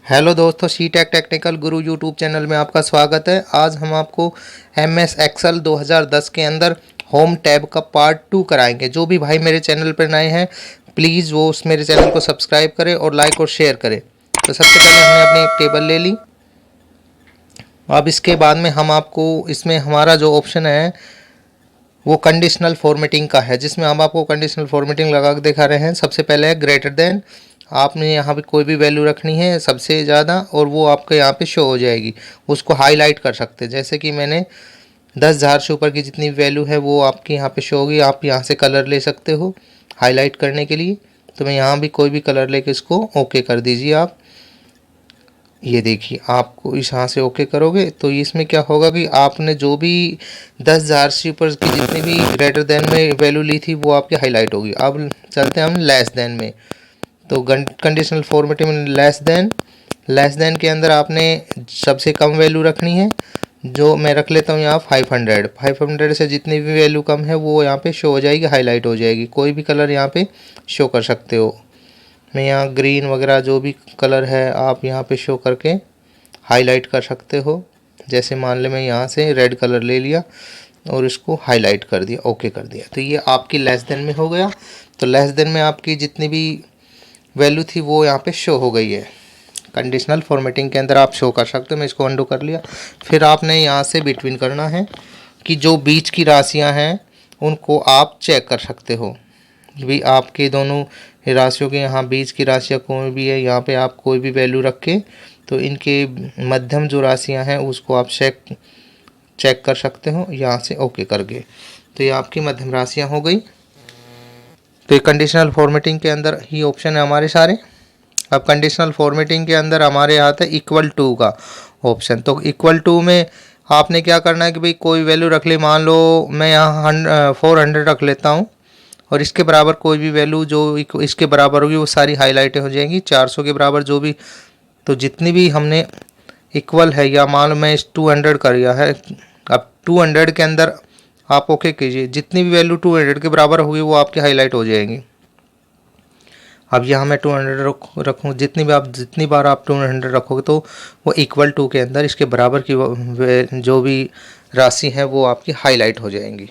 Hello दोस्तों, सी tech technical गुरु YouTube channel में आपका स्वागत है। आज हम आपको MS एक्सेल 2010 के अंदर होम टैब का पार्ट 2 कराएंगे। जो भी भाई मेरे चैनल पर नए हैं प्लीज़ वो उस मेरे चैनल को सब्सक्राइब करें और लाइक और शेयर करें। तो सबसे पहले हमने अपनी एक टेबल ले ली। अब इसके बाद में हम आपको इसमें हमारा जो ऑप्शन है वो कंडीशनल फॉर्मेटिंग का है, जिसमें हम आपको कंडीशनल फॉर्मेटिंग लगा के दिखा रहे हैं। सबसे पहले है ग्रेटर देन। आपने यहाँ पे कोई भी वैल्यू रखनी है सबसे ज़्यादा और वो आपके यहाँ पे शो हो जाएगी। उसको हाईलाइट कर सकते हैं, जैसे कि मैंने 10,000 से ऊपर की जितनी वैल्यू है वो आपकी यहाँ पे शो होगी। आप यहाँ से कलर ले सकते हो हाईलाइट करने के लिए। तो मैं यहाँ भी कोई भी कलर लेके इसको ओके कर दीजिए। आप ये देखिए, आपको इस यहाँ से ओके करोगे तो इसमें क्या होगा कि आपने जो भी 10,000 से ऊपर की जितनी भी ग्रेटर देन में वैल्यू ली थी वो आपकी हाईलाइट होगी। अब चलते हैं हम लेस देन में। तो कंडीशनल फॉर्मेटिंग में लेस देन के अंदर आपने सबसे कम वैल्यू रखनी है। जो मैं रख लेता हूँ यहाँ 500 से जितनी भी वैल्यू कम है वो यहाँ पे शो हो जाएगी, हाईलाइट हो जाएगी। कोई भी कलर यहाँ पे शो कर सकते हो। मैं यहाँ ग्रीन वगैरह जो भी कलर है आप यहाँ पे शो करके हाईलाइट कर सकते हो। जैसे मान ले मैं यहाँ से रेड कलर ले लिया और इसको हाईलाइट कर दिया, ओके कर दिया। तो ये आपकी लेस देन में हो गया। तो लेस देन में आपकी जितनी भी वैल्यू थी वो यहाँ पे शो हो गई है। कंडीशनल फॉर्मेटिंग के अंदर आप शो कर सकते हो। मैं इसको अंडू कर लिया। फिर आपने यहाँ से बिटवीन करना है कि जो बीच की राशियाँ हैं उनको आप चेक कर सकते हो। भी आपके दोनों राशियों के यहाँ बीच की राशियाँ कोई भी है, यहाँ पे आप कोई भी वैल्यू रख के तो इनके मध्यम जो राशियाँ हैं उसको आप चेक कर सकते हो यहाँ से ओके करके। तो ये आपकी मध्यम राशियाँ हो गई। तो ये कंडीशनल फॉर्मेटिंग के अंदर ही ऑप्शन है हमारे सारे। अब कंडीशनल फॉर्मेटिंग के अंदर हमारे आता है इक्वल टू का ऑप्शन। तो इक्वल टू में आपने क्या करना है कि भाई कोई वैल्यू रख ली। मान लो मैं यहाँ 400 रख लेता हूँ और इसके बराबर कोई भी वैल्यू जो इसके बराबर होगी वो सारी हाईलाइटें हो जाएंगी। 400 के बराबर जो भी, तो जितनी भी हमने इक्वल है, या मान लो मैं इस 200 कर दिया है। अब 200 के अंदर आप ओके कीजिए, जितनी भी वैल्यू 200 के बराबर होगी वो आपकी हाईलाइट हो जाएंगी। अब यहाँ मैं 200 रखूँ, जितनी बार आप 200 रखोगे तो वो इक्वल टू के अंदर इसके बराबर की जो भी राशि है वो आपकी हाईलाइट हो जाएंगी।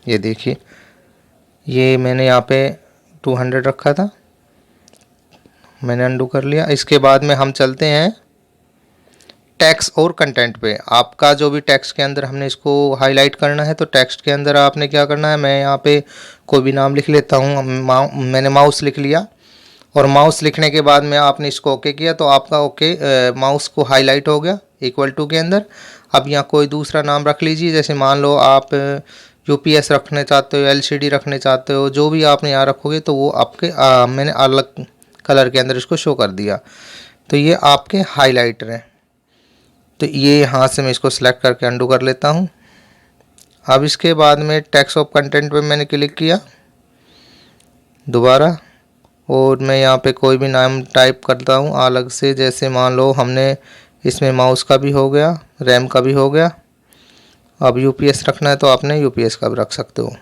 ये देखिए, ये मैंने यहाँ पे 200 रखा था, मैंने अंडू कर लिया। इसके बाद में हम चलते हैं टेक्स्ट और कंटेंट पे। आपका जो भी टेक्स्ट के अंदर हमने इसको हाईलाइट करना है, तो टेक्स्ट के अंदर आपने क्या करना है, मैं यहाँ पे कोई भी नाम लिख लेता हूँ। मैंने माउस लिख लिया और माउस लिखने के बाद में आपने इसको ओके किया तो आपका माउस को हाईलाइट हो गया इक्वल टू के अंदर। अब यहाँ कोई दूसरा नाम रख लीजिए, जैसे मान लो आप UPS रखने चाहते हो, LCD रखने चाहते हो, जो भी आपने यहाँ रखोगे तो वो आपके मैंने अलग कलर के अंदर इसको शो कर दिया। तो ये आपके हाईलाइटर हैं। तो ये यहाँ से मैं इसको सिलेक्ट करके अंडू कर लेता हूँ। अब इसके बाद में टेक्स्ट ऑफ कंटेंट पे मैंने क्लिक किया दोबारा और मैं यहाँ पे कोई भी नाम टाइप करता हूँ अलग से। जैसे मान लो हमने इसमें माउस का भी हो गया, रैम का भी हो गया। अब UPS रखना है तो आपने UPS का भी रख सकते हो।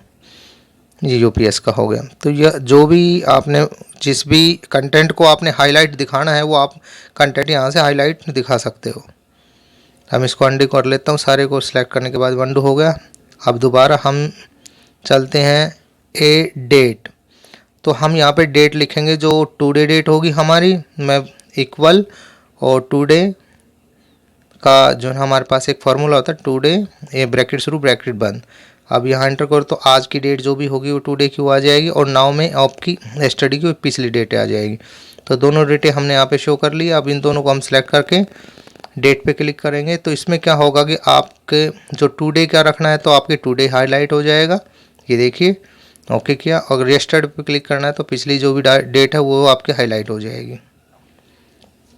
ये UPS का हो गया। तो यह जो भी आपने जिस भी कंटेंट को आपने हाईलाइट दिखाना है वो आप कंटेंट यहाँ से हाईलाइट दिखा सकते हो। हम इसको अंडू कर लेता हूँ। सारे को सिलेक्ट करने के बाद अंडू हो गया। अब दोबारा हम चलते हैं ए डेट। तो हम यहाँ पे डेट लिखेंगे जो टुडे डेट होगी हमारी। मैं इक्वल और टुडे का जो हमारे पास एक फार्मूला होता है, टुडे ए ब्रैकेट शुरू ब्रैकेट बंद। अब यहाँ एंटर करो तो आज की डेट जो भी होगी वो टुडे की आ जाएगी और नाउ में आपकी स्टडी की पिछली डेटें आ जाएगी। तो दोनों डेटें हमने यहाँ पे शो कर ली। अब इन दोनों को हम सिलेक्ट करके डेट पे क्लिक करेंगे तो इसमें क्या होगा कि आपके जो टुडे क्या रखना है तो आपके टुडे हाईलाइट हो जाएगा। ये देखिए, ओके किया। अगर यस्टरडे पे क्लिक करना है तो पिछली जो भी डेट है वो आपकी हाईलाइट हो जाएगी।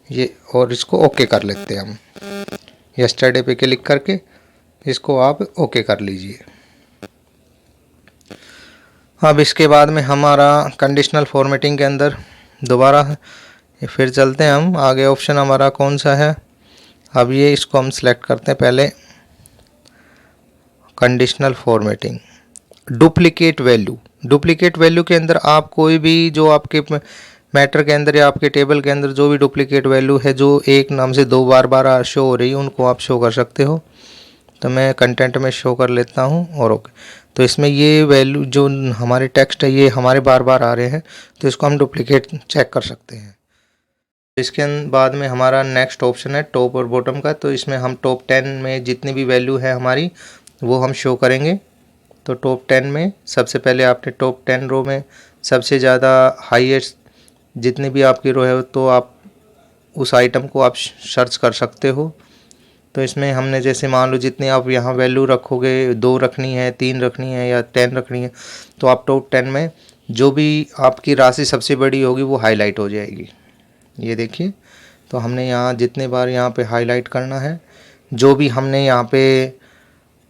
ये और इसको ओके कर लेते हैं हम। यस्टरडे पे क्लिक करके इसको आप ओके कर लीजिए। अब इसके बाद में हमारा कंडीशनल फॉर्मेटिंग के अंदर दोबारा फिर चलते हैं हम आगे। ऑप्शन हमारा कौन सा है, अब ये इसको हम सिलेक्ट करते हैं पहले। कंडीशनल फॉर्मेटिंग डुप्लीकेट वैल्यू के अंदर आप कोई भी जो आपके मैटर के अंदर या आपके टेबल के अंदर जो भी डुप्लीकेट वैल्यू है जो एक नाम से दो बार बार शो हो रही है उनको आप शो कर सकते हो। तो मैं कंटेंट में शो कर लेता हूँ और ओके। तो इसमें ये वैल्यू जो हमारे टेक्स्ट है ये हमारे बार बार आ रहे हैं, तो इसको हम डुप्लीकेट चेक कर सकते हैं। इसके बाद में हमारा नेक्स्ट ऑप्शन है टॉप और बॉटम का। तो इसमें हम टॉप 10 में जितनी भी वैल्यू है हमारी वो हम शो करेंगे। तो टॉप 10 में सबसे पहले आपने टॉप 10 रो में सबसे ज़्यादा हाईएस्ट जितनी भी आपकी रो है तो आप उस आइटम को आप सर्च कर सकते हो। तो इसमें हमने जैसे मान लो जितनी आप यहाँ वैल्यू रखोगे, 2 रखनी है, 3 रखनी है या 10 रखनी है, तो आप टॉप 10 में जो भी आपकी राशि सबसे बड़ी होगी वो हाईलाइट हो जाएगी। ये देखिए, तो हमने यहाँ जितने बार यहाँ पे हाईलाइट करना है, जो भी हमने यहाँ पे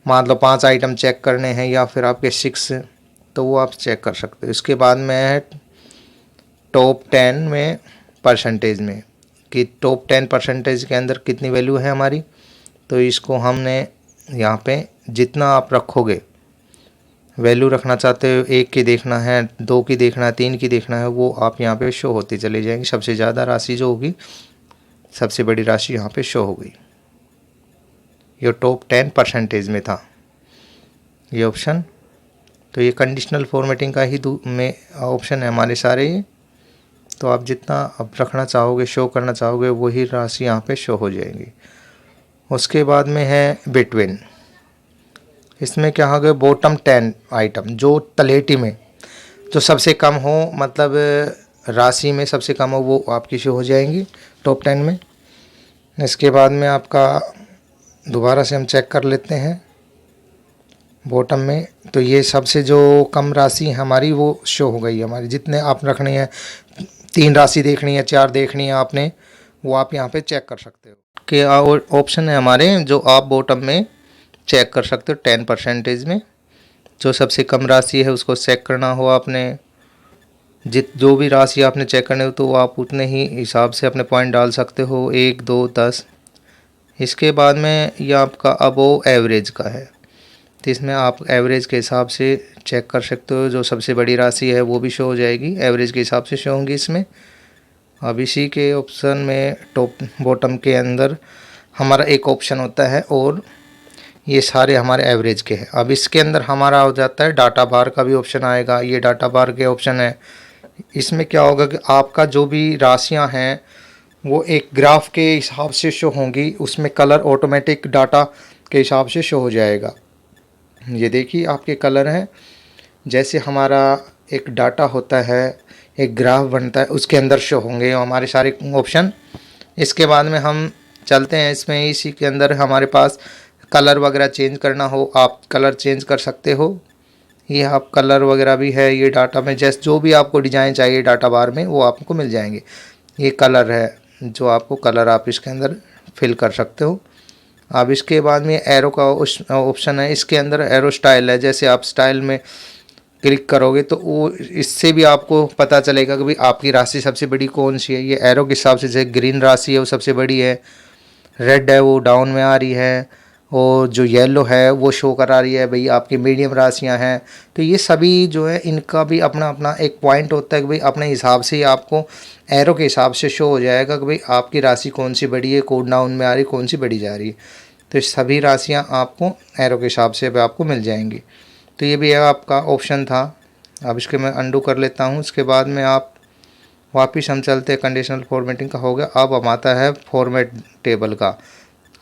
मान लो 5 आइटम चेक करने हैं या फिर आपके 6, तो वो आप चेक कर सकते हो। इसके बाद में है टॉप 10 में परसेंटेज में कि टॉप 10 परसेंटेज के अंदर कितनी वैल्यू है हमारी। तो इसको हमने यहाँ पे जितना आप रखोगे वैल्यू रखना चाहते हो, 1 की देखना है, 2 की देखना है, 3 की देखना है, वो आप यहाँ पे शो होती चली जाएंगी। सबसे ज़्यादा राशि जो होगी, सबसे बड़ी राशि यहाँ पे शो हो गई। ये टॉप 10 परसेंटेज में था ये ऑप्शन। तो ये कंडीशनल फॉर्मेटिंग का ही में ऑप्शन है हमारे सारे ये। तो आप जितना अब रखना चाहोगे, शो करना चाहोगे, वही राशि यहाँ पे शो हो जाएगी। उसके बाद में है बिटवीन। इसमें क्या हो गया, बॉटम 10 आइटम जो तलेटी में जो सबसे कम हो, मतलब राशि में सबसे कम हो, वो आपकी शो हो जाएंगी टॉप 10 में। इसके बाद में आपका दोबारा से हम चेक कर लेते हैं बॉटम में। तो ये सबसे जो कम राशि हमारी वो शो हो गई हमारी। जितने आप रखनी है, 3 राशि देखनी है, 4 देखनी है आपने, वो आप यहाँ पे चेक कर सकते हो। कि ऑप्शन है हमारे जो आप बॉटम में चेक कर सकते हो 10 परसेंटेज में। जो सबसे कम राशि है उसको चेक करना हो आपने, जो भी राशि आपने चेक करनी हो तो आप उतने ही हिसाब से अपने पॉइंट डाल सकते हो, 1, 2, 10। इसके बाद में ये आपका अबोव एवरेज का है। तो इसमें आप एवरेज के हिसाब से चेक कर सकते हो। जो सबसे बड़ी राशि है वो भी शो हो जाएगी, एवरेज के हिसाब से शो होंगी इसमें। अब इसी के ऑप्शन में टॉप बॉटम के अंदर हमारा एक ऑप्शन होता है और ये सारे हमारे एवरेज के हैं। अब इसके अंदर हमारा हो जाता है डाटा बार का भी ऑप्शन आएगा। ये डाटा बार के ऑप्शन है। इसमें क्या होगा कि आपका जो भी राशियां हैं वो एक ग्राफ के हिसाब से शो होंगी, उसमें कलर ऑटोमेटिक डाटा के हिसाब से शो हो जाएगा। ये देखिए आपके कलर हैं, जैसे हमारा एक डाटा होता है, एक ग्राफ बनता है, उसके अंदर शो होंगे हमारे सारे ऑप्शन। इसके बाद में हम चलते हैं इसमें, इसी के अंदर हमारे पास कलर वगैरह चेंज करना हो, आप कलर चेंज कर सकते हो। ये आप कलर वगैरह भी है ये डाटा में, जैसे जो भी आपको डिज़ाइन चाहिए डाटा बार में वो आपको मिल जाएंगे। ये कलर है जो आपको कलर आप इसके अंदर फिल कर सकते हो। अब इसके बाद में एरो का ऑप्शन है। इसके अंदर एरो स्टाइल है, जैसे आप स्टाइल में क्लिक करोगे तो वो इससे भी आपको पता चलेगा कि भाई आपकी राशि सबसे बड़ी कौन सी है। ये एरो के हिसाब से, जैसे ग्रीन राशि है वो सबसे बड़ी है, रेड है वो डाउन में आ रही है, और जो येलो है वो शो करा रही है भाई आपकी मीडियम राशियां हैं। तो ये सभी जो है इनका भी अपना अपना एक पॉइंट होता है कि भाई अपने हिसाब से ही आपको एरो के हिसाब से शो हो जाएगा कि भाई आपकी राशि कौन सी बड़ी है, कोड डाउन में आ रही, कौन सी बड़ी जा रही है। तो सभी राशियां आपको एरो के हिसाब से आपको मिल जाएंगी। तो ये भी आपका ऑप्शन था। अब इसके मैं अंडू कर लेता हूँ। इसके बाद में आप वापस हम चलते हैं, कंडीशनल फॉर्मेटिंग का हो गया। अब हम आता है फॉर्मेट टेबल का।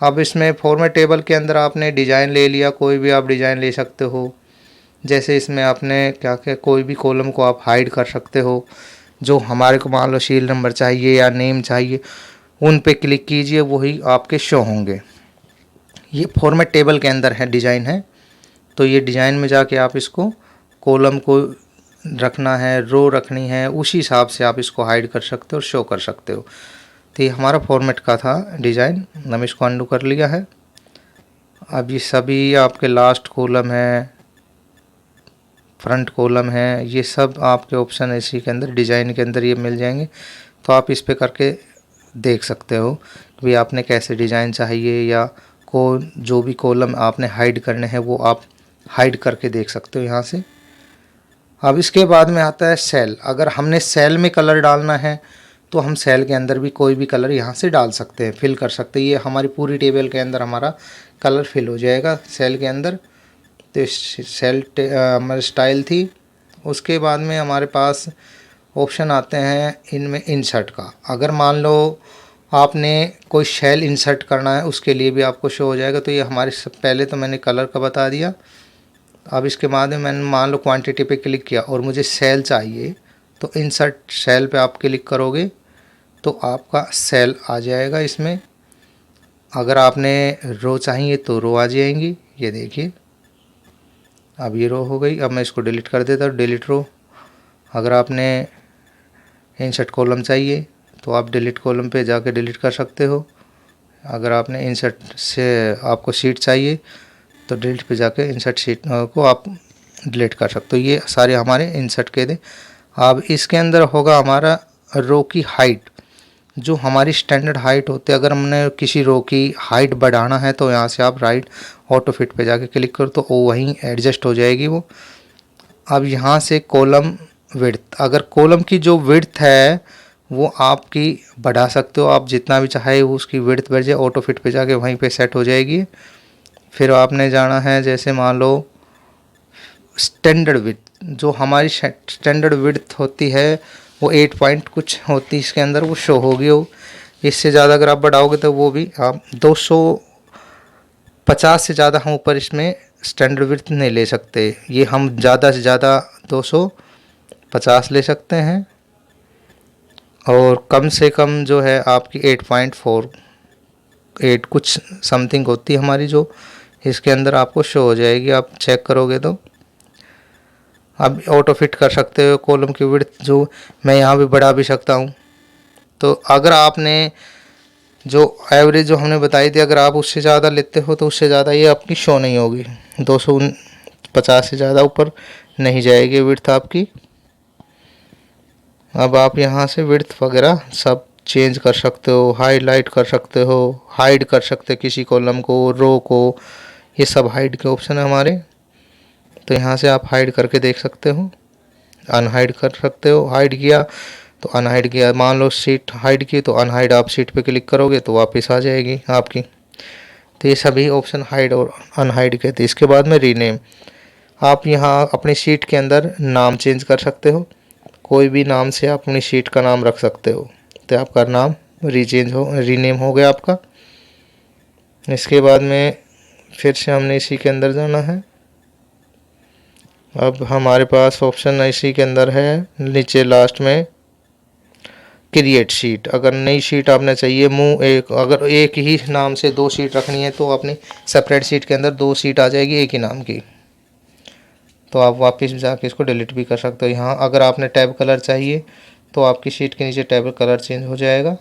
अब इसमें फॉर्मेट टेबल के अंदर आपने डिज़ाइन ले लिया, कोई भी आप डिज़ाइन ले सकते हो। जैसे इसमें आपने क्या क्या, कोई भी कॉलम को आप हाइड कर सकते हो। जो हमारे को मान लो सीरियल नंबर चाहिए या नेम चाहिए, उन पे क्लिक कीजिए, वही आपके शो होंगे। ये फॉर्मेट टेबल के अंदर है, डिज़ाइन है। तो ये डिज़ाइन में जाके आप इसको कॉलम को रखना है, रो रखनी है, उसी हिसाब से आप इसको हाइड कर सकते हो और शो कर सकते हो। तो ये हमारा फॉर्मेट का था डिज़ाइन, हम इसको अंडू कर लिया है। अब ये सभी आपके लास्ट कॉलम है, फ्रंट कॉलम है, ये सब आपके ऑप्शन इसी के अंदर डिज़ाइन के अंदर ये मिल जाएंगे। तो आप इस पे करके देख सकते हो कि भाई आपने कैसे डिज़ाइन चाहिए, या जो भी कॉलम आपने हाइड करने हैं वो आप हाइड करके देख सकते हो यहाँ से। अब इसके बाद में आता है सेल। अगर हमने सेल में कलर डालना है तो हम सेल के अंदर भी कोई भी कलर यहाँ से डाल सकते हैं, फिल कर सकते हैं। ये हमारी पूरी टेबल के अंदर हमारा कलर फिल हो जाएगा सेल के अंदर। तो सेल हमारी स्टाइल थी। उसके बाद में हमारे पास ऑप्शन आते हैं इनमें इंसर्ट का। अगर मान लो आपने कोई शेल इंसर्ट करना है, उसके लिए भी आपको शो हो जाएगा। तो ये हमारे पहले तो मैंने कलर का बता दिया। अब इसके बाद में मैंने मान लो क्वांटिटी पे क्लिक किया और मुझे सेल चाहिए, तो इंसर्ट सेल पे आप क्लिक करोगे तो आपका सेल आ जाएगा इसमें। अगर आपने रो चाहिए तो रो आ जाएंगी। ये देखिए अब ये रो हो गई। अब मैं इसको डिलीट कर देता हूँ, डिलीट रो। अगर आपने इंसर्ट कॉलम चाहिए तो आप डिलीट कॉलम पे जाके डिलीट कर सकते हो। अगर आपने इंसर्ट से आपको शीट चाहिए तो डिलीट पे जाके इंसर्ट शीट को आप डिलीट कर सकते हो। ये सारे हमारे इंसर्ट के थे। अब इसके अंदर होगा हमारा रो की हाइट, जो हमारी स्टैंडर्ड हाइट होती है। अगर हमने किसी रो की हाइट बढ़ाना है तो यहाँ से आप राइट ऑटो फिट पे जाके क्लिक करो तो वो वहीं एडजस्ट हो जाएगी वो। अब यहाँ से कॉलम विड्थ, अगर कॉलम की जो विड्थ है वो आपकी बढ़ा सकते हो आप जितना भी चाहे, वो उसकी विड्थ बढ़ जाए, ऑटो फिट पे जाके वहीं पे सेट हो जाएगी। फिर आपने जाना है जैसे मान लो स्टैंडर्ड विड्थ, जो हमारी स्टैंडर्ड विड्थ होती है वो 8 पॉइंट कुछ होती है इसके अंदर, वो शो होगी वो। इससे ज़्यादा अगर आप बढ़ाओगे तो वो भी आप 250 से ज़्यादा हम ऊपर इसमें स्टैंडर्ड विड्थ नहीं ले सकते। ये हम ज़्यादा से ज़्यादा 250 ले सकते हैं और कम से कम जो है आपकी 8.48 कुछ समथिंग होती है हमारी, जो इसके अंदर आपको शो हो जाएगी। आप चेक करोगे तो आप ऑटो फिट कर सकते हो कॉलम की विड्थ, जो मैं यहाँ भी बढ़ा भी सकता हूँ। तो अगर आपने जो एवरेज जो हमने बताई थी, अगर आप उससे ज़्यादा लेते हो तो उससे ज़्यादा ये आपकी शो नहीं होगी। 250 से ज़्यादा ऊपर नहीं जाएगी विड्थ आपकी। अब आप यहाँ से विड्थ वगैरह सब चेंज कर सकते हो, हाईलाइट कर सकते हो, हाइड कर सकते हो किसी कॉलम को, रो को। ये सब हाइड के ऑप्शन है हमारे। तो यहाँ से आप हाइड करके देख सकते हो, अनहाइड कर सकते हो। हाइड किया तो अनहाइड किया, मान लो शीट हाइड की तो अनहाइड आप शीट पे क्लिक करोगे तो वापस आ जाएगी आपकी। तो ये सभी ऑप्शन हाइड और अनहाइड के थे। इसके बाद में रीनेम, आप यहाँ अपनी शीट के अंदर नाम चेंज कर सकते हो, कोई भी नाम से आप अपनी शीट का नाम रख सकते हो। तो आपका नाम रीनेम हो गया आपका। इसके बाद में फिर से हमने इसी के अंदर जाना है। अब हमारे पास ऑप्शन इसी के अंदर है नीचे लास्ट में क्रिएट शीट। अगर नई शीट आपने चाहिए अगर एक ही नाम से 2 शीट रखनी है तो अपनी सेपरेट शीट के अंदर 2 शीट आ जाएगी एक ही नाम की। तो आप वापस जाके इसको डिलीट भी कर सकते हो। यहाँ अगर आपने टैब कलर चाहिए तो आपकी शीट के नीचे टैब कलर चेंज हो जाएगा।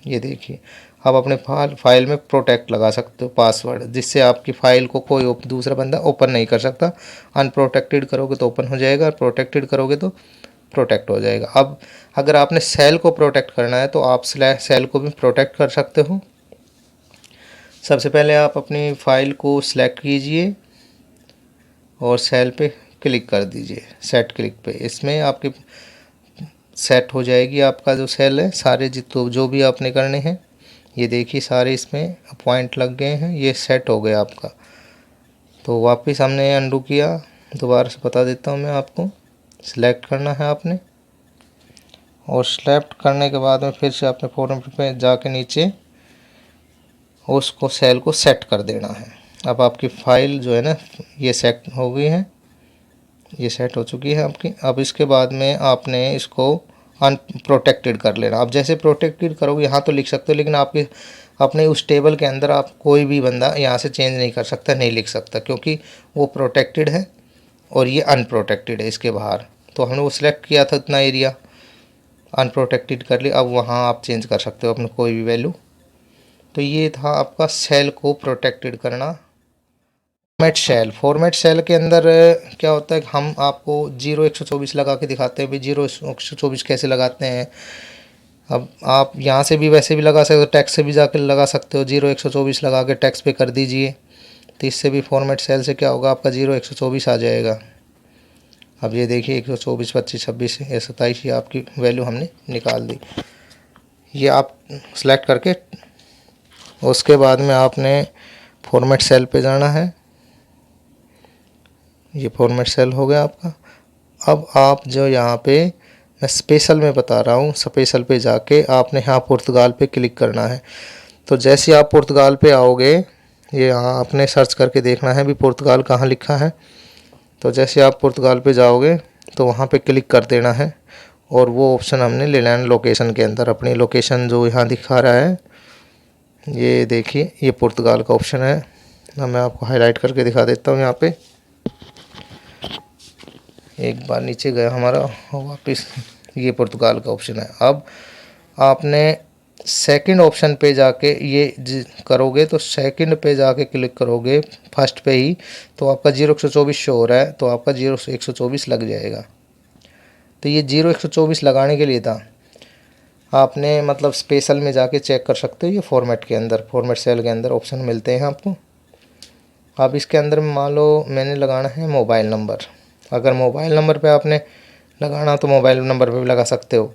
ये देखिए आप अपने फाइल में प्रोटेक्ट लगा सकते हो पासवर्ड, जिससे आपकी फ़ाइल को कोई दूसरा बंदा ओपन नहीं कर सकता। अनप्रोटेक्टेड करोगे तो ओपन हो जाएगा और प्रोटेक्टेड करोगे तो प्रोटेक्ट हो जाएगा। अब अगर आपने सेल को प्रोटेक्ट करना है तो आप सेल को भी प्रोटेक्ट कर सकते हो। सबसे पहले आप अपनी फ़ाइल को सिलेक्ट कीजिए और सेल पे क्लिक कर दीजिए, सेट क्लिक पे। इसमें आपकी सेट हो जाएगी आपका जो सेल है, सारे जो भी आपने करने हैं। ये देखिए सारे इसमें पॉइंट लग गए हैं, ये सेट हो गया आपका। तो वापस हमने अंडू किया, दोबारा से बता देता हूँ मैं आपको। सिलेक्ट करना है आपने और सिलेक्ट करने के बाद में फिर से अपने फॉर्म पे जाके नीचे उसको सेल को सेट कर देना है। अब आपकी फ़ाइल जो है ना ये सेट हो गई है, ये सेट हो चुकी है आपकी। अब इसके बाद में आपने इसको अनप्रोटेक्टेड कर लेना। आप जैसे प्रोटेक्टेड करोगे यहाँ तो लिख सकते हो, लेकिन आपके अपने उस टेबल के अंदर आप कोई भी बंदा यहाँ से चेंज नहीं कर सकता, नहीं लिख सकता, क्योंकि वो प्रोटेक्टेड है और ये अनप्रोटेक्टेड है इसके बाहर। तो हमने वो सिलेक्ट किया था इतना एरिया, अनप्रोटेक्टेड कर लिया। अब वहाँ आप चेंज कर सकते हो अपने कोई भी वैल्यू। तो ये था आपका सेल को प्रोटेक्टेड करना। फॉर्मेट सेल के अंदर क्या होता है कि हम आपको 0124 लगा के दिखाते हैं। भाई 0124 कैसे लगाते हैं। अब आप यहाँ से भी वैसे भी लगा सकते हो, टैक्स से भी जाकर लगा सकते हो। 0124 लगा के टैक्स पे कर दीजिए, तो इससे भी फॉर्मेट सेल से क्या होगा आपका 0124 आ जाएगा। अब ये देखिए 124, 25, 26 या 27 ये आपकी वैल्यू हमने निकाल दी। ये आप सेलेक्ट करके उसके बाद में आपने फॉर्मेट सेल पे जाना है। ये फॉर्मेट सेल हो गया आपका। अब आप जो यहाँ पे मैं स्पेशल में बता रहा हूँ, स्पेशल पे जाके आपने यहाँ पुर्तगाल पे क्लिक करना है। तो जैसे आप पुर्तगाल पे आओगे, ये यहाँ आपने सर्च करके देखना है भी पुर्तगाल कहाँ लिखा है। तो जैसे आप पुर्तगाल पे जाओगे तो वहाँ पे क्लिक कर देना है और वो ऑप्शन हमने ले लेना लोकेशन के अंदर। अपनी लोकेशन जो यहाँ दिखा रहा है, ये देखिए ये पुर्तगाल का ऑप्शन है। अब मैं आपको हाईलाइट करके दिखा देता हूँ। यहाँ पे एक बार नीचे गया हमारा वापस, ये पुर्तगाल का ऑप्शन है। अब आपने सेकंड ऑप्शन पे जाके ये करोगे तो सेकंड पे जाके क्लिक करोगे फर्स्ट पे ही, तो आपका 0 124 शो हो रहा है, तो आपका 0 124 लग जाएगा। तो ये 0 124 लगाने के लिए था, आपने मतलब स्पेशल में जाके चेक कर सकते हो। ये फॉर्मेट के अंदर, फॉर्मेट सेल के अंदर ऑप्शन मिलते हैं आपको। अब इसके अंदर मान लो मैंने लगाना है मोबाइल नंबर। अगर मोबाइल नंबर पे आपने लगाना तो मोबाइल नंबर पे भी लगा सकते हो।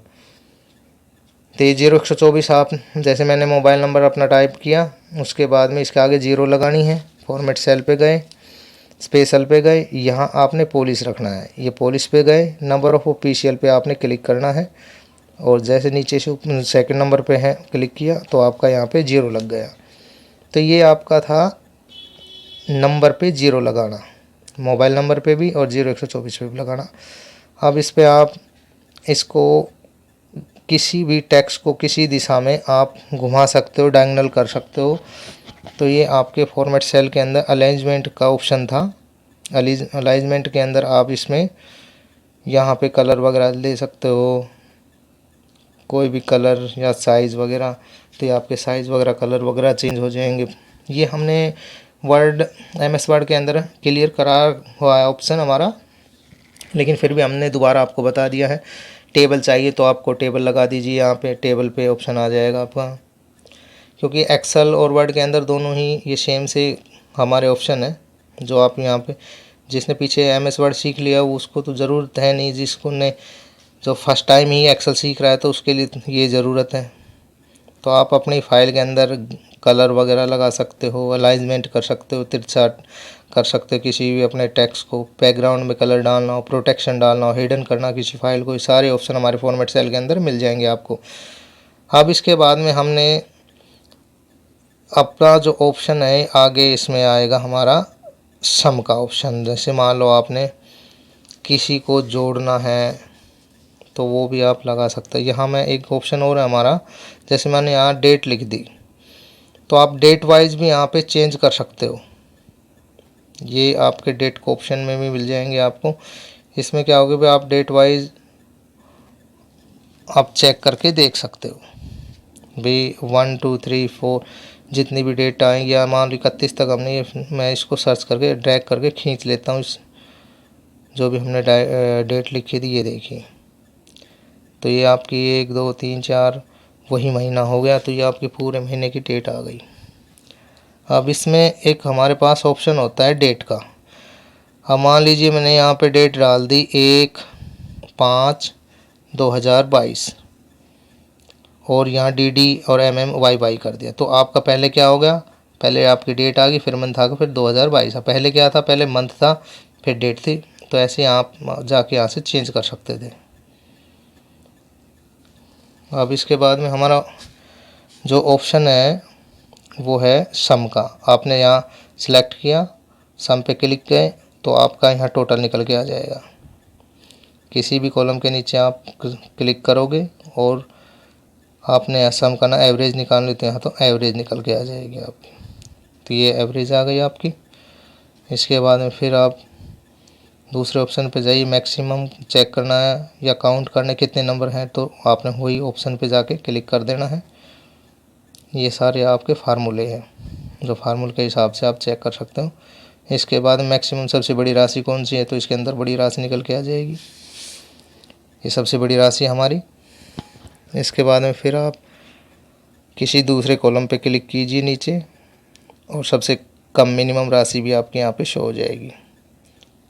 तो ये 0 124 आप जैसे मैंने मोबाइल नंबर अपना टाइप किया, उसके बाद में इसके आगे 0 लगानी है। फॉर्मेट सेल पे गए, स्पेशल पे गए, यहाँ आपने पुलिस रखना है। ये पुलिस पे गए, नंबर ऑफ ऑफिशियल पे आपने क्लिक करना है और जैसे नीचे से सेकंड नंबर पे है क्लिक किया तो आपका यहाँ पे 0 लग गया। तो ये आपका था नंबर पे 0 लगाना, मोबाइल नंबर पे भी और 0 124 पे भी लगाना। अब इस पे आप इसको किसी भी टेक्स्ट को किसी दिशा में आप घुमा सकते हो, डायगोनल कर सकते हो। तो ये आपके फॉर्मेट सेल के अंदर अलाइनमेंट का ऑप्शन था। अलाइनमेंट के अंदर आप इसमें यहाँ पे कलर वगैरह ले सकते हो, कोई भी कलर या साइज़ वगैरह। तो ये आपके साइज़ वगैरह कलर वगैरह चेंज हो जाएंगे। ये हमने वर्ड MS वर्ड के अंदर क्लियर करा हुआ है ऑप्शन हमारा, लेकिन फिर भी हमने दोबारा आपको बता दिया है। टेबल चाहिए तो आपको टेबल लगा दीजिए, यहाँ पे टेबल पे ऑप्शन आ जाएगा आपका। क्योंकि एक्सेल और वर्ड के अंदर दोनों ही ये सेम से हमारे ऑप्शन है। जो आप यहाँ पे जिसने पीछे MS वर्ड सीख लिया उसको तो ज़रूरत है नहीं, जिसको ने जो फर्स्ट टाइम ही एक्सेल सीख रहा है तो उसके लिए ये ज़रूरत है। तो आप अपनी फ़ाइल के अंदर कलर वगैरह लगा सकते हो, अलाइनमेंट कर सकते हो, तिरछा कर सकते हो किसी भी अपने टेक्स्ट को, बैकग्राउंड में कलर डालना हो, प्रोटेक्शन डालना हो, हिडन करना किसी फाइल को, ये सारे ऑप्शन हमारे फॉर्मेट सेल के अंदर मिल जाएंगे आपको। अब इसके बाद में हमने अपना जो ऑप्शन है आगे इसमें आएगा हमारा सम का ऑप्शन। जैसे मान लो आपने किसी को जोड़ना है तो वो भी आप लगा सकते हैं। यहाँ में एक ऑप्शन और है हमारा, जैसे मैंने यहाँ डेट लिख दी तो आप डेट वाइज भी यहाँ पे चेंज कर सकते हो। ये आपके डेट को ऑप्शन में भी मिल जाएंगे आपको। इसमें क्या होगा भाई, आप डेट वाइज आप चेक करके देख सकते हो भाई 1 2 3 4 जितनी भी डेट आएंगी, या मान लो 31 तक हमने मैं इसको सर्च करके ड्रैग करके खींच लेता हूँ। इस जो भी हमने डेट लिखी थी ये देखिए, तो ये आपकी 1 2 3 4 वही महीना हो गया। तो ये आपके पूरे महीने की डेट आ गई। अब इसमें एक हमारे पास ऑप्शन होता है डेट का। अब मान लीजिए मैंने यहाँ पे डेट डाल दी 1/5/2022 और यहाँ DD और MMYY कर दिया। तो आपका पहले क्या हो गया, पहले आपकी डेट आ गई, फिर मंथ आ गया, फिर 2022। पहले क्या था, पहले मंथ था फिर डेट थी। तो ऐसे आप जाके यहाँ से चेंज कर सकते थे। अब इसके बाद में हमारा जो ऑप्शन है वो है सम का। आपने यहाँ सिलेक्ट किया, सम पे क्लिक किए तो आपका यहाँ टोटल निकल के आ जाएगा। किसी भी कॉलम के नीचे आप क्लिक करोगे और आपने यहाँ सम का ना एवरेज निकाल लेते हैं तो एवरेज निकल के आ जाएगी आपकी। तो ये एवरेज आ गई आपकी। इसके बाद में फिर आप दूसरे ऑप्शन पे जाइए, मैक्सिमम चेक करना है या काउंट करने कितने नंबर हैं, तो आपने वही ऑप्शन पे जाके क्लिक कर देना है। ये सारे आपके फार्मूले हैं जो फार्मूले के हिसाब से आप चेक कर सकते हो। इसके बाद मैक्सिमम सबसे बड़ी राशि कौन सी है, तो इसके अंदर बड़ी राशि निकल के आ जाएगी। ये सबसे बड़ी राशि हमारी। इसके बाद में फिर आप किसी दूसरे कॉलम पे क्लिक कीजिए नीचे और सबसे कम मिनिमम राशि भी आपके यहाँ पे शो हो जाएगी।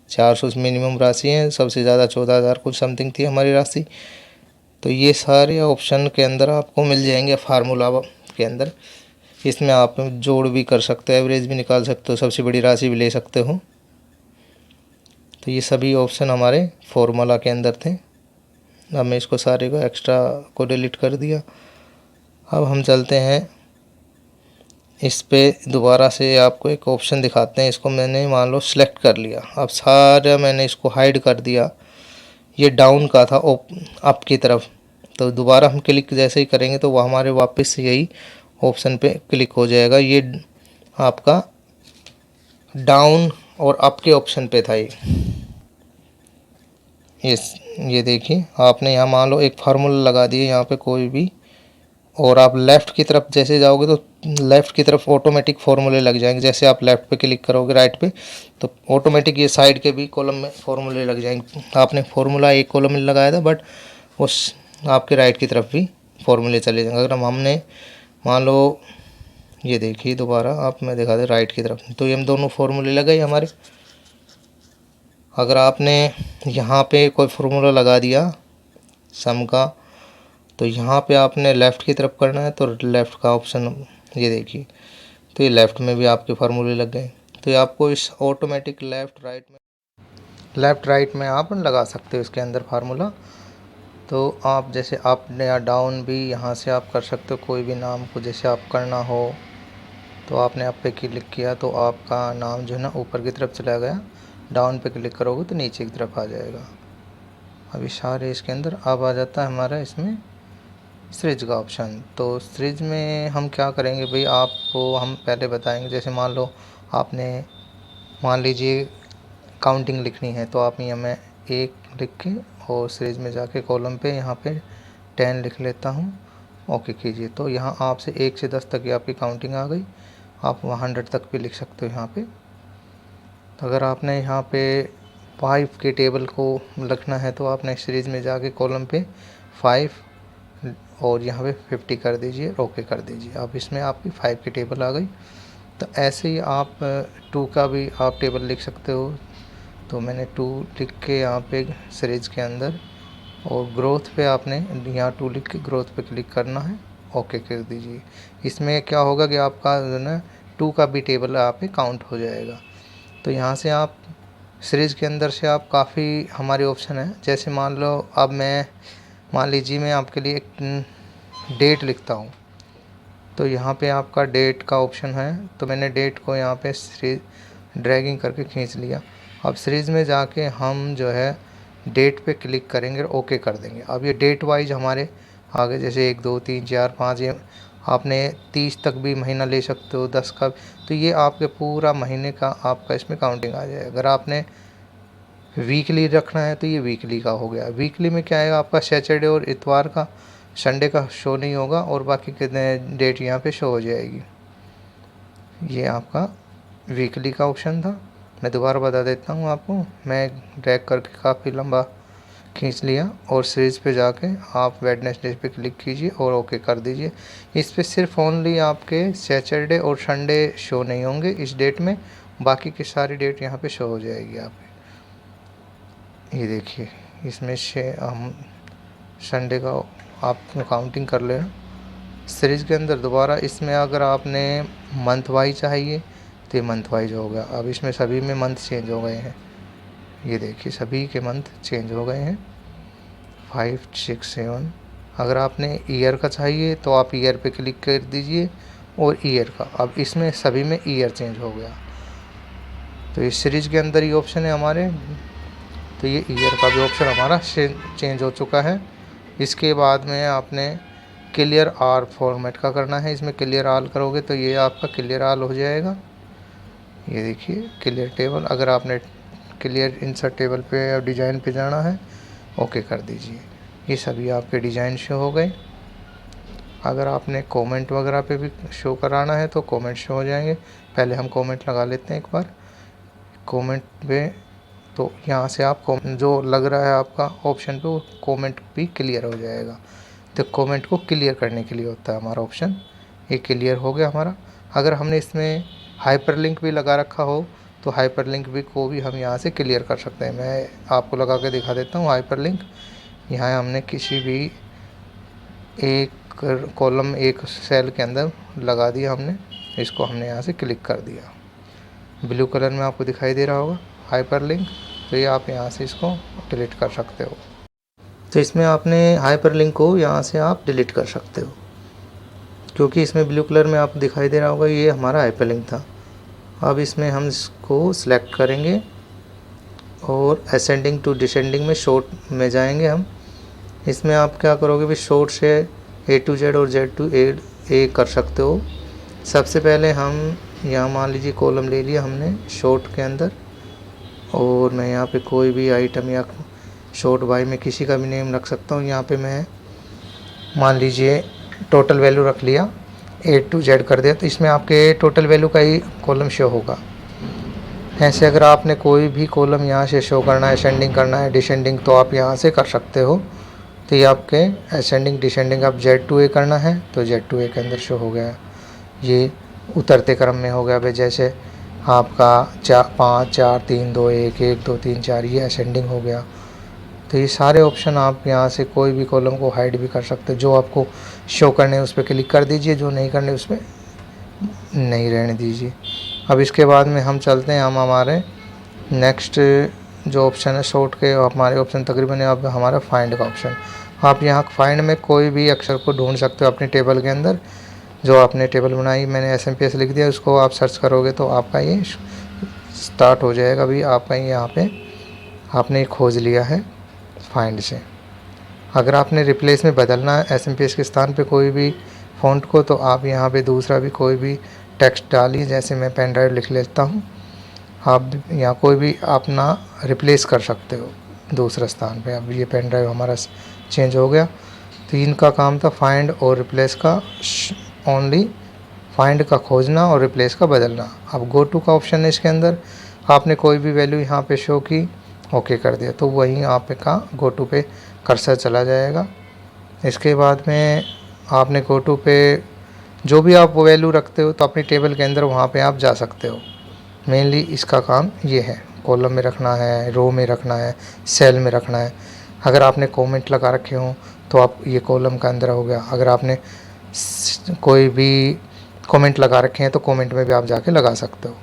400 मिनिमम राशि है, सबसे ज़्यादा 14,000 कुछ समथिंग थी हमारी राशि। तो ये सारे ऑप्शन के अंदर आपको मिल जाएंगे फार्मूला के अंदर। इसमें आप जोड़ भी कर सकते हो, एवरेज भी निकाल सकते हो, सबसे बड़ी राशि भी ले सकते हो। तो ये सभी ऑप्शन हमारे फॉर्मूला के अंदर थे। अब मैं इसको सारे को एक्स्ट्रा को डिलीट कर दिया। अब हम चलते हैं इस पे दोबारा से, आपको एक ऑप्शन दिखाते हैं। इसको मैंने मान लो सिलेक्ट कर लिया, अब सारा मैंने इसको हाइड कर दिया। ये डाउन का था अप की तरफ, तो दोबारा हम क्लिक जैसे ही करेंगे तो वो हमारे वापस यही ऑप्शन पे क्लिक हो जाएगा। ये आपका डाउन और अप के ऑप्शन पे था ये देखिए, आपने यहाँ मान लो एक फार्मूला लगा दिया यहाँ पे कोई भी, और आप लेफ़्ट की तरफ जैसे जाओगे तो लेफ़्ट की तरफ ऑटोमेटिक फार्मूले लग जाएंगे। जैसे आप लेफ़्ट पे क्लिक करोगे राइट पे, तो ऑटोमेटिक ये साइड के भी कॉलम में फार्मूले लग जाएंगे। आपने फार्मूला एक कॉलम में लगाया था, बट उस आपके राइट की तरफ भी फार्मूले चले जाएंगे। अगर हमने मान लो ये देखिए दोबारा आप मैं दिखा दे राइट की तरफ, तो ये हम दोनों फार्मूले लगे हमारे। अगर आपने यहाँ पे कोई फार्मूला लगा दिया सम का, तो यहाँ पे आपने लेफ़्ट की तरफ करना है, तो लेफ़्ट का ऑप्शन ये देखिए, तो ये लेफ़्ट में भी आपके फार्मूले लग गए। तो ये आपको इस ऑटोमेटिक लेफ़्ट राइट में आप लगा सकते हो इसके अंदर फार्मूला। तो आप जैसे अप या डाउन भी यहाँ से आप कर सकते हो, कोई भी नाम को जैसे आप करना हो तो आपने अप पे क्लिक किया तो आपका नाम जो है ना ऊपर की तरफ चला गया, डाउन पे क्लिक करोगे तो नीचे की तरफ आ जाएगा। अभी सारे इसके अंदर अब आ जाता है हमारा इसमें सीरीज का ऑप्शन। तो सीरीज में हम क्या करेंगे भाई, आपको हम पहले बताएंगे। जैसे मान लो आपने मान लीजिए काउंटिंग लिखनी है, तो आप यहाँ में 1 लिख के और सीरीज में जाके कॉलम पे यहाँ पे 10 लिख लेता हूँ, ओके कीजिए। तो यहाँ आपसे 1 से 10 तक की आपकी काउंटिंग आ गई। आप 100 तक भी लिख सकते हो यहाँ पे। तो अगर आपने यहाँ पे 5 के टेबल को लिखना है तो आपने सीरीज़ में जाके कॉलम पे 5 और यहाँ पे 50 कर दीजिए, ओके कर दीजिए। अब इसमें आपकी 5 की टेबल आ गई। तो ऐसे ही आप 2 का भी आप टेबल लिख सकते हो। तो मैंने 2 लिख के यहाँ पे सीरीज़ के अंदर, और ग्रोथ पे आपने यहाँ 2 लिख के ग्रोथ पे क्लिक करना है, ओके कर दीजिए। इसमें क्या होगा कि आपका जो है 2 का भी टेबल यहाँ पे काउंट हो जाएगा। तो यहाँ से आप सीरीज़ के अंदर से आप काफ़ी हमारे ऑप्शन है। जैसे मान लो अब मान लीजिए मैं आपके लिए एक डेट लिखता हूँ, तो यहाँ पे आपका डेट का ऑप्शन है। तो मैंने डेट को यहाँ पे सीरीज ड्रैगिंग करके खींच लिया। अब सीरीज़ में जाके हम जो है डेट पे क्लिक करेंगे, ओके कर देंगे। अब ये डेट वाइज हमारे आगे जैसे 1 2 3 4 5, ये आपने 30 तक भी महीना ले सकते हो, 10 का। तो ये आपके पूरा महीने का आपका इसमें काउंटिंग आ जाएगा। अगर आपने वीकली रखना है तो ये वीकली का हो गया। वीकली में क्या है, आपका सैटरडे और इतवार का, संडे का शो नहीं होगा, और बाकी कितने डेट यहाँ पे शो हो जाएगी। ये आपका वीकली का ऑप्शन था। मैं दोबारा बता देता हूँ आपको। मैं ड्रैग करके काफ़ी लंबा खींच लिया, और सीरीज़ पे जाके आप वेडनेसडे पे क्लिक कीजिए और ओके कर दीजिए। इस पे सिर्फ ओनली आपके सैटरडे और संडे शो नहीं होंगे इस डेट में, बाकी की सारी डेट यहाँ पे शो हो जाएगी आपके। ये देखिए, इसमें से हम संडे का आप काउंटिंग कर लेना सीरीज़ के अंदर। दोबारा इसमें अगर आपने मंथ वाइज चाहिए तो ये मंथ वाइज होगा। अब इसमें सभी में मंथ चेंज हो गए हैं, ये देखिए सभी के मंथ चेंज हो गए हैं 5 6 7। अगर आपने ईयर का चाहिए तो आप ईयर पे क्लिक कर दीजिए, और ईयर का, अब इसमें सभी में ईयर चेंज हो गया। तो इस सीरीज़ के अंदर ये ऑप्शन है हमारे। तो ये ईयर का भी ऑप्शन हमारा चेंज हो चुका है। इसके बाद में आपने क्लियर आल फॉर्मेट का करना है। इसमें क्लियर आल करोगे तो ये आपका क्लियर आल हो जाएगा। ये देखिए क्लियर टेबल। अगर आपने क्लियर इंसर्ट टेबल पे या डिज़ाइन पे जाना है, ओके कर दीजिए। ये सभी आपके डिज़ाइन शो हो गए। अगर आपने कमेंट वगैरह पे भी शो कराना है तो कमेंट शो हो जाएंगे। पहले हम कमेंट लगा लेते हैं एक बार कमेंट पे। तो यहाँ से आप जो लग रहा है आपका ऑप्शन पे, वो कमेंट भी क्लियर हो जाएगा। तो कमेंट को क्लियर करने के लिए होता है हमारा ऑप्शन। ये क्लियर हो गया हमारा। अगर हमने इसमें हाइपरलिंक भी लगा रखा हो तो हाइपरलिंक भी को भी हम यहाँ से क्लियर कर सकते हैं। मैं आपको लगा के दिखा देता हूँ हाइपरलिंक। यहाँ हमने किसी भी एक कॉलम एक सेल के अंदर लगा दिया हमने, इसको हमने यहाँ से क्लिक कर दिया। ब्लू कलर में आपको दिखाई दे रहा होगा हाइपरलिंक, तो ये आप यहाँ से इसको डिलीट कर सकते हो। तो इसमें आपने हाइपरलिंक को यहाँ से आप डिलीट कर सकते हो, क्योंकि इसमें ब्लू कलर में आपको दिखाई दे रहा होगा ये हमारा हाइपरलिंक था। अब इसमें हम इसको सिलेक्ट करेंगे और असेंडिंग टू डिसेंडिंग में शॉर्ट में जाएंगे हम। इसमें आप क्या करोगे भी, शॉर्ट से A to Z और Z to A कर सकते हो। सबसे पहले हम यहाँ मान लीजिए कॉलम ले लिया हमने शॉर्ट के अंदर, और मैं यहाँ पे कोई भी आइटम या शॉर्ट बाय में किसी का भी नेम रख सकता हूँ। यहाँ पे मैं मान लीजिए टोटल वैल्यू रख लिया, A to Z कर दिया, तो इसमें आपके टोटल वैल्यू का ही कॉलम शो होगा। ऐसे अगर आपने कोई भी कॉलम यहाँ से शो करना है, असेंडिंग करना है, डिसेंडिंग, तो आप यहाँ से कर सकते हो। तो ये आपके असेंडिंग डिसेंडिंग आप Z to A करना है तो Z to A के अंदर शो हो गया। ये उतरते क्रम में हो गया भाई, जैसे आपका 5 4 3 2 1 1 2 3 4, ये असेंडिंग हो गया। तो ये सारे ऑप्शन आप यहाँ से कोई भी कॉलम को हाइड भी कर सकते हो। जो आपको शो करने उस पर क्लिक कर दीजिए, जो नहीं करने उस पर नहीं रहने दीजिए। अब इसके बाद में हम चलते हैं, हम हमारे नेक्स्ट जो ऑप्शन है शॉर्ट के, हमारे ऑप्शन तकरीबन अब हमारा फाइंड का ऑप्शन। आप यहाँ फाइंड में कोई भी अक्षर को ढूंढ सकते हो अपनी टेबल के अंदर। जो आपने टेबल बनाई, मैंने SMPS लिख दिया, उसको आप सर्च करोगे तो आपका ये स्टार्ट हो जाएगा। अभी आपका यहाँ पे आपने खोज लिया है फाइंड से। अगर आपने रिप्लेस में बदलना है SMPS के स्थान पे कोई भी फ़ॉन्ट को, तो आप यहाँ पे दूसरा भी कोई भी टेक्स्ट डालिए। जैसे मैं पेन ड्राइव लिख लेता हूँ, आप यहाँ कोई भी अपना रिप्लेस कर सकते हो दूसरा स्थान पे। अब ये पेन ड्राइव हमारा चेंज हो गया। तो इनका काम था फाइंड और रिप्लेस का, ओनली फाइंड का खोजना और रिप्लेस का बदलना। अब गो टू का ऑप्शन है इसके अंदर, आपने कोई भी वैल्यू यहाँ पे शो की, ओके कर दिया, तो वहीं आपका गो टू पे कर्सर चला जाएगा। इसके बाद में आपने गो टू पे जो भी आप वैल्यू रखते हो तो अपनी टेबल के अंदर वहाँ पे आप जा सकते हो। मेनली इसका काम ये है, कॉलम में रखना है, रो में रखना है, सेल में रखना है। अगर आपने कमेंट लगा रखे हो तो आप ये कॉलम का अंदर हो गया। अगर आपने कोई भी कमेंट लगा रखे हैं तो कमेंट में भी आप जाके लगा सकते हो।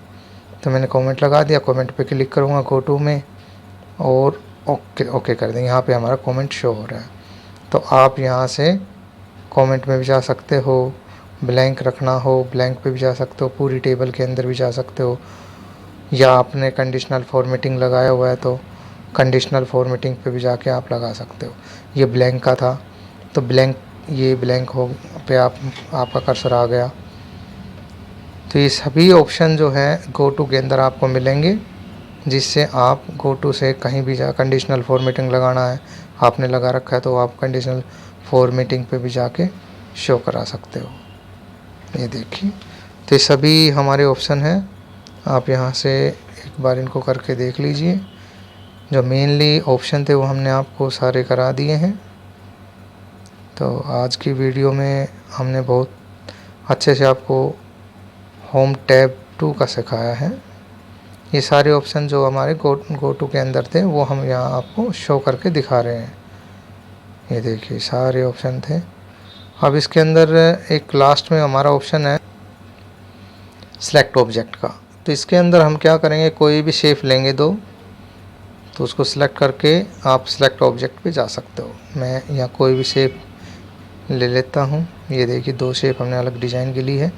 तो मैंने कमेंट लगा दिया, कमेंट पे क्लिक करूँगा गो टू में और ओके कर देंगे। यहाँ पे हमारा कमेंट शो हो रहा है। तो आप यहाँ से कमेंट में भी जा सकते हो, ब्लैंक रखना हो ब्लैंक पे भी जा सकते हो, पूरी टेबल के अंदर भी जा सकते हो, या आपने कंडीशनल फॉर्मेटिंग लगाया हुआ है तो कंडीशनल फॉर्मेटिंग पे भी जाके आप लगा सकते हो। ये ब्लैंक का था तो ब्लैंक, ये ब्लैंक हो पे आपका कर्सर आ गया। तो ये सभी ऑप्शन जो है गो टू के अंदर आपको मिलेंगे, जिससे आप गो टू से कहीं भी जा, कंडीशनल फॉर्मेटिंग लगाना है आपने लगा रखा है तो आप कंडीशनल फॉर्मेटिंग पे भी जाके शो करा सकते हो। ये देखिए, तो ये सभी हमारे ऑप्शन हैं। आप यहाँ से एक बार इनको करके देख लीजिए। जो मेनली ऑप्शन थे वो हमने आपको सारे करा दिए हैं। तो आज की वीडियो में हमने बहुत अच्छे से आपको होम टैब 2 का सिखाया है। ये सारे ऑप्शन जो हमारे गो टू के अंदर थे वो हम यहाँ आपको शो करके दिखा रहे हैं। ये देखिए सारे ऑप्शन थे। अब इसके अंदर एक लास्ट में हमारा ऑप्शन है सेलेक्ट ऑब्जेक्ट का। तो इसके अंदर हम क्या करेंगे, कोई भी शेप लेंगे दो, तो उसको सिलेक्ट करके आप सेलेक्ट ऑब्जेक्ट पे जा सकते हो। मैं यहाँ कोई भी शेप ले लेता हूँ। ये देखिए 2 शेप हमने अलग डिज़ाइन के ली है।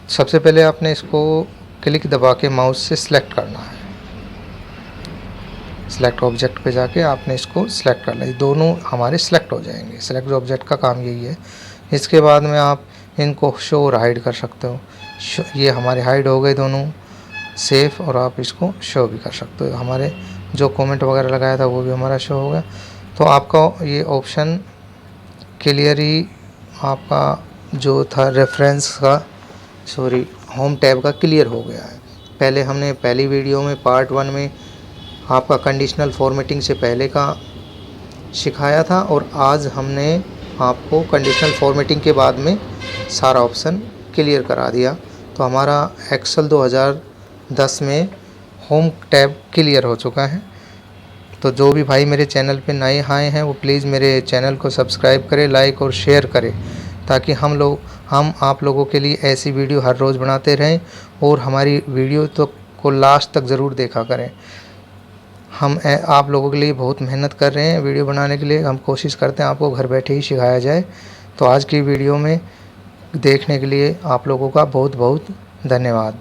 सबसे पहले आपने इसको क्लिक दबा के माउस से सिलेक्ट करना है। सिलेक्ट ऑब्जेक्ट पे जाके आपने इसको सिलेक्ट करना है, दोनों हमारे सिलेक्ट हो जाएंगे। सिलेक्ट ऑब्जेक्ट का काम यही है। इसके बाद में आप इनको शो और हाइड कर सकते हो। ये हमारे हाइड हो गए दोनों सेफ, और आप इसको शो भी कर सकते हो। हमारे जो कमेंट वगैरह लगाया था वो भी हमारा शो हो गया। तो आपका ये ऑप्शन क्लियर ही आपका जो था रेफरेंस का, सॉरी होम टैब का क्लियर हो गया है। पहले हमने पहली वीडियो में पार्ट 1 में आपका कंडीशनल फॉर्मेटिंग से पहले का सिखाया था, और आज हमने आपको कंडीशनल फॉर्मेटिंग के बाद में सारा ऑप्शन क्लियर करा दिया। तो हमारा एक्सेल 2010 में होम टैब क्लियर हो चुका है। तो जो भी भाई मेरे चैनल पे नए आए हैं वो प्लीज़ मेरे चैनल को सब्सक्राइब करें, लाइक और शेयर करें, ताकि हम आप लोगों के लिए ऐसी वीडियो हर रोज़ बनाते रहें और हमारी वीडियो तो को लास्ट तक ज़रूर देखा करें। हम आप लोगों के लिए बहुत मेहनत कर रहे हैं वीडियो बनाने के लिए। हम कोशिश करते हैं आपको घर बैठे ही सिखाया जाए। तो आज की वीडियो में देखने के लिए आप लोगों का बहुत बहुत धन्यवाद।